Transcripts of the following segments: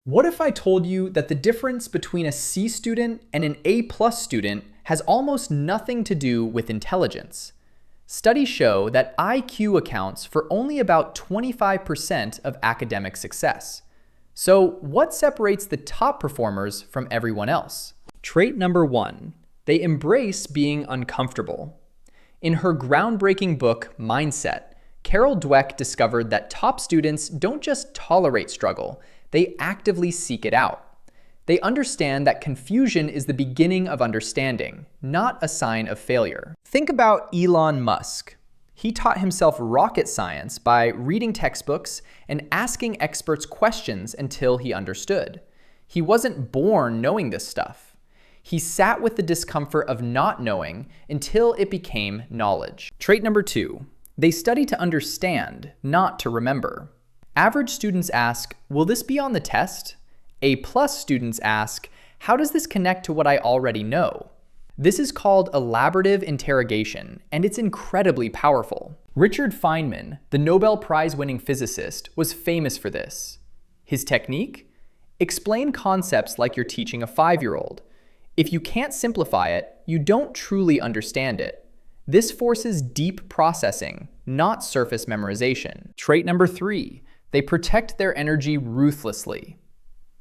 What if I told you that the difference between a C student and an A+ student has almost nothing to do with intelligence? Studies show that IQ accounts for only about 25% of academic success. So what separates the top performers from everyone else? Trait number 1, they embrace being uncomfortable. In her groundbreaking book, Mindset, Carol Dweck discovered that top students don't just tolerate struggle, they actively seek it out. They understand that confusion is the beginning of understanding, not a sign of failure. Think about Elon Musk. He taught himself rocket science by reading textbooks and asking experts questions until he understood. He wasn't born knowing this stuff. He sat with the discomfort of not knowing until it became knowledge. Trait number 2, they study to understand, not to remember. Average students ask, will this be on the test? A+ students ask, how does this connect to what I already know? This is called elaborative interrogation, and it's incredibly powerful. Richard Feynman, the Nobel Prize-winning physicist, was famous for this. His technique? Explain concepts like you're teaching a 5-year-old. If you can't simplify it, you don't truly understand it. This forces deep processing, not surface memorization. Trait number 3, they protect their energy ruthlessly.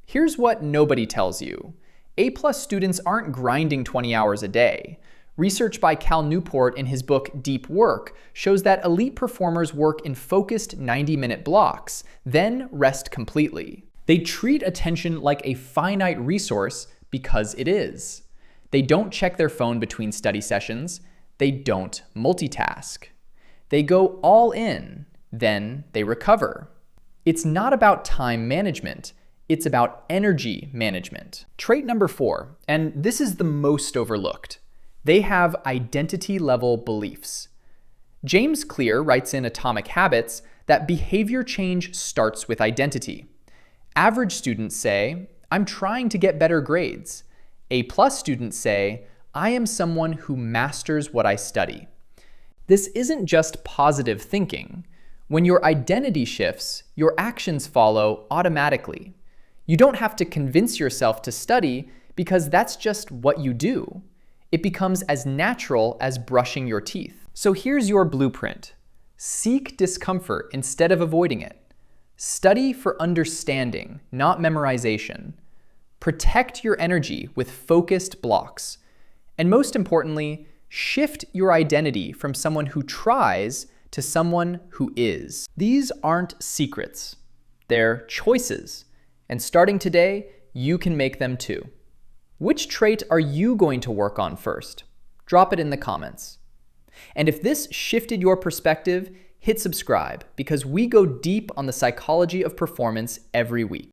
Here's what nobody tells you. A+ students aren't grinding 20 hours a day. Research by Cal Newport in his book Deep Work shows that elite performers work in focused 90-minute blocks, then rest completely. They treat attention like a finite resource because it is. They don't check their phone between study sessions. They don't multitask. They go all in, then they recover. It's not about time management. It's about energy management. Trait number 4, and this is the most overlooked. They have identity-level beliefs. James Clear writes in Atomic Habits that behavior change starts with identity. Average students say, I'm trying to get better grades. A+ students say, I am someone who masters what I study. This isn't just positive thinking. When your identity shifts, your actions follow automatically. You don't have to convince yourself to study because that's just what you do. It becomes as natural as brushing your teeth. So here's your blueprint. Seek discomfort instead of avoiding it. Study for understanding, not memorization. Protect your energy with focused blocks. And most importantly, shift your identity from someone who tries to someone who is. These aren't secrets. They're choices. And starting today, you can make them too. Which trait are you going to work on first? Drop it in the comments. And if this shifted your perspective, hit subscribe because we go deep on the psychology of performance every week.